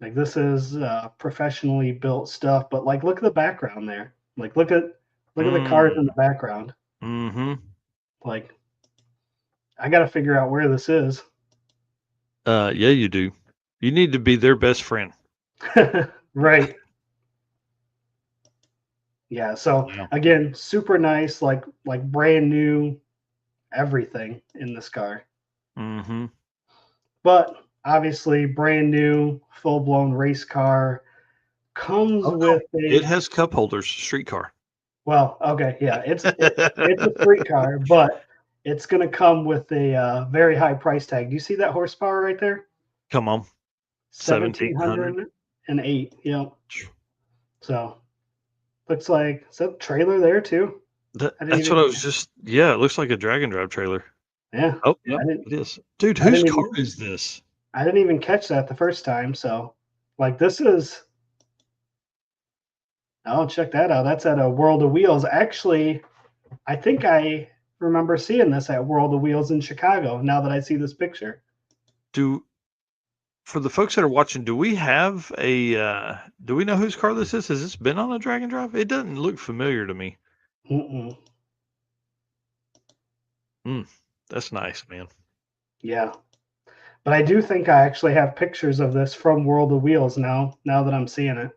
Like this is professionally built stuff, but like look at the background there. Like look at the cars in the background. Like I got to figure out where this is. Yeah, you do. You need to be their best friend. Right. Yeah. So again, super nice, like brand new everything in this car. Mm-hmm. But obviously, brand new, full blown race car comes Oh, no. with It a has cup holders, street car. well, okay, yeah, it's a street car, but it's going to come with a very high price tag. Do you see that horsepower right there? Come on. 1700. 1,708. Yep. So looks like is that trailer there too? I didn't That's even what I was just, yeah, it looks like a drag and drive trailer. yeah. Oh, yep, I didn't it is. Dude, I whose didn't car even is this? I didn't even catch that the first time. So like this is oh check that out. That's at a World of Wheels. Actually, I think I remember seeing this at World of Wheels in Chicago. Now that I see this picture. For the folks that are watching, do we have do we know whose car this is? Has this been on a drag and drive? It doesn't look familiar to me. Mm-mm. That's nice, man. Yeah. But I do think I actually have pictures of this from World of Wheels now that I'm seeing it.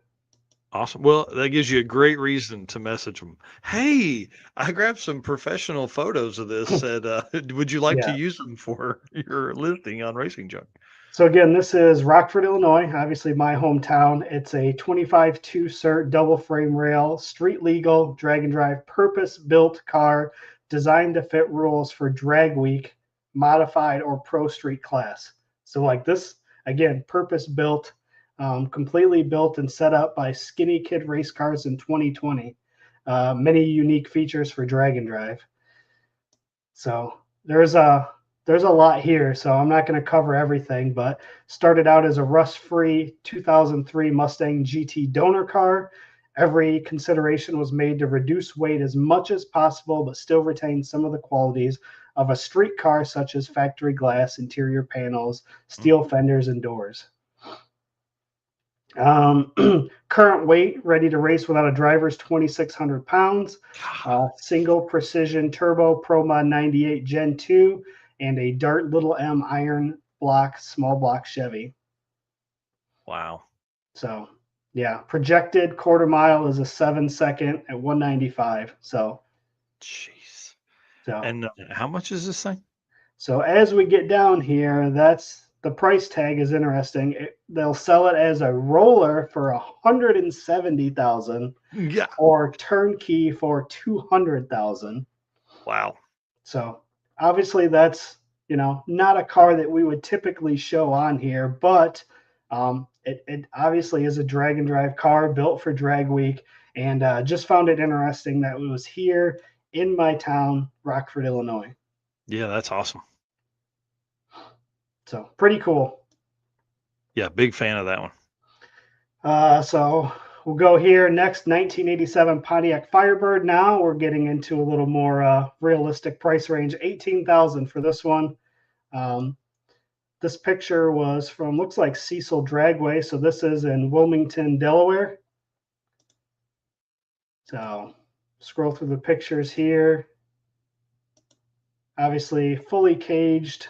Awesome. Well, that gives you a great reason to message them. Hey, I grabbed some professional photos of this. Said, would you like to Yeah. use them for your listing on Racing Junk? So again, this is Rockford, Illinois, obviously my hometown. It's a 25-2 cert double frame rail, street legal, drag and drive, purpose-built car designed to fit rules for drag week, modified or pro street class. So like this, again, purpose-built, completely built and set up by Skinny Kid Race Cars in 2020. Many unique features for drag and drive. So there's a lot here, so I'm not going to cover everything, but started out as a rust-free 2003 Mustang GT donor car. Every consideration was made to reduce weight as much as possible, but still retain some of the qualities of a street car, such as factory glass, interior panels, steel fenders, and doors. Current weight, ready to race without a driver, is 2,600 pounds. Single precision turbo Pro Mod 98 Gen 2 and a Dart Little M iron block, small block Chevy. Wow. So, yeah, projected quarter mile is a 7-second at 195. So, Jeez. so And how much is this thing? So as we get down here, that's the price tag is interesting. They'll sell it as a roller for 170,000 Yeah. or turnkey for 200,000. Wow. So obviously that's not a car that we would typically show on here, but it obviously is a drag and drive car built for drag week, and just found it interesting that it was here in my town, Rockford, Illinois. Yeah, that's awesome. So pretty cool. Yeah, big fan of that one. So we'll go here next, 1987 Pontiac Firebird. Now we're getting into a little more realistic price range, 18,000 for this one. This picture was from, looks like Cecil Dragway. So this is in Wilmington, Delaware. So scroll through the pictures here. Obviously fully caged.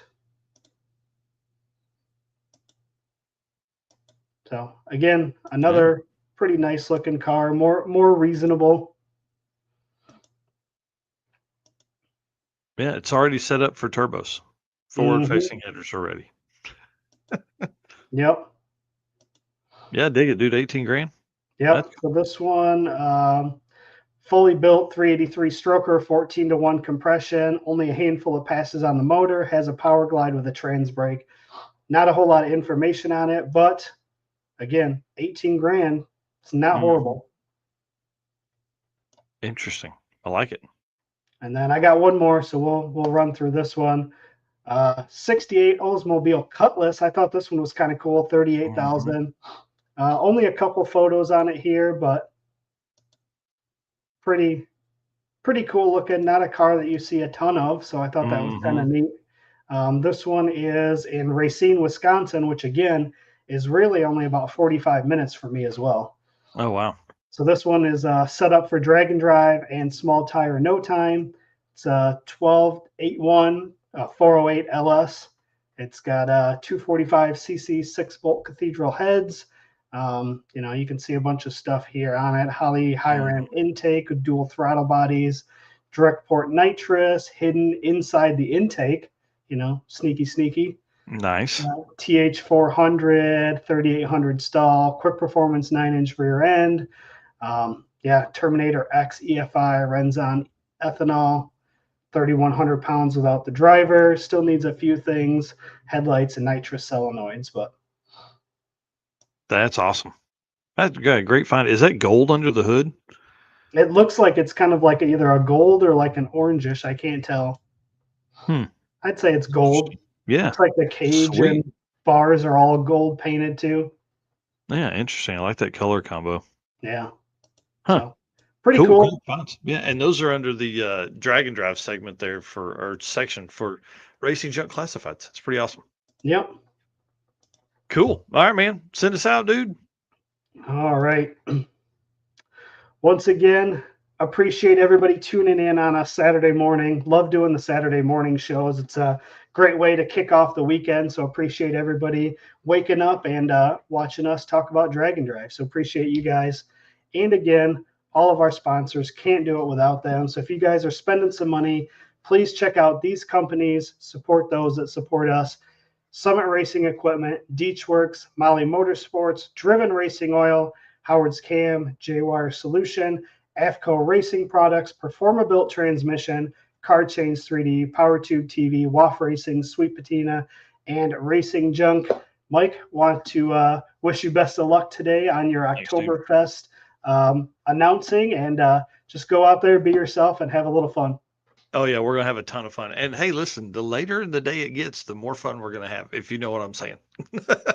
So again, another pretty nice looking car, more reasonable. Yeah, it's already set up for turbos. Forward facing headers already. Yep. Yeah, dig it, dude. 18 grand. Yep. So this one, fully built 383 stroker, 14-to-1 compression, only a handful of passes on the motor, has a power glide with a trans brake. Not a whole lot of information on it, but again, 18 grand. It's not horrible. Interesting. I like it. And then I got one more, so we'll run through this one. 68 Oldsmobile Cutlass. I thought this one was kind of cool. 38,000. Only a couple photos on it here, but pretty cool looking. Not a car that you see a ton of, so I thought that was kind of neat. This one is in Racine, Wisconsin, which again is really only about 45 minutes for me as well. Oh, wow. So this one is set up for drag and drive and small tire no time. It's a 1281 408 LS. It's got 245cc 6-bolt cathedral heads. You can see a bunch of stuff here on it. Higher end intake with dual throttle bodies, direct port nitrous hidden inside the intake, sneaky. Nice. TH400, 3800 stall, quick performance 9-inch rear end. Terminator X EFI runs on ethanol, 3,100 pounds without the driver. Still needs a few things, headlights and nitrous solenoids, but That's awesome. That's good. Great find. Is that gold under the hood? it looks like it's kind of like either a gold or like an orangish. I can't tell. I'd say it's gold. Yeah. Looks like the cage Sweet. and bars are all gold painted too. Yeah, interesting. I like that color combo. Yeah. Huh. So, pretty cool. Finds. Yeah, and those are under the drag and drive segment there or section for Racing Junk Classifieds. It's pretty awesome. Yep. Cool. All right, man. Send us out, dude. All right. Once again, appreciate everybody tuning in on a Saturday morning. Love doing the Saturday morning shows. It's a great way to kick off the weekend. So appreciate everybody waking up and watching us talk about Drag and Drive. So appreciate you guys. And again, all of our sponsors, can't do it without them. So if you guys are spending some money, please check out these companies, support those that support us. Summit Racing Equipment, Deechworks, Molly Motorsports, Driven Racing Oil, Howard's Cam, J-Wire Solution, AFCO Racing Products, Performa Built Transmission, Car Chains 3D, Power Tube TV, WAF Racing, Sweet Patina, and Racing Junk. Mike, want to wish you best of luck today on your Oktoberfest announcing, and just go out there, be yourself, and have a little fun. Oh, yeah, we're going to have a ton of fun. And hey, listen, the later in the day it gets, the more fun we're going to have, if you know what I'm saying.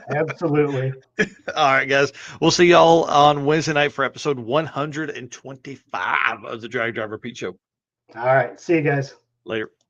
Absolutely. All right, guys. We'll see y'all on Wednesday night for episode 125 of the Drag Driver Pete Show. All right. See you guys. Later.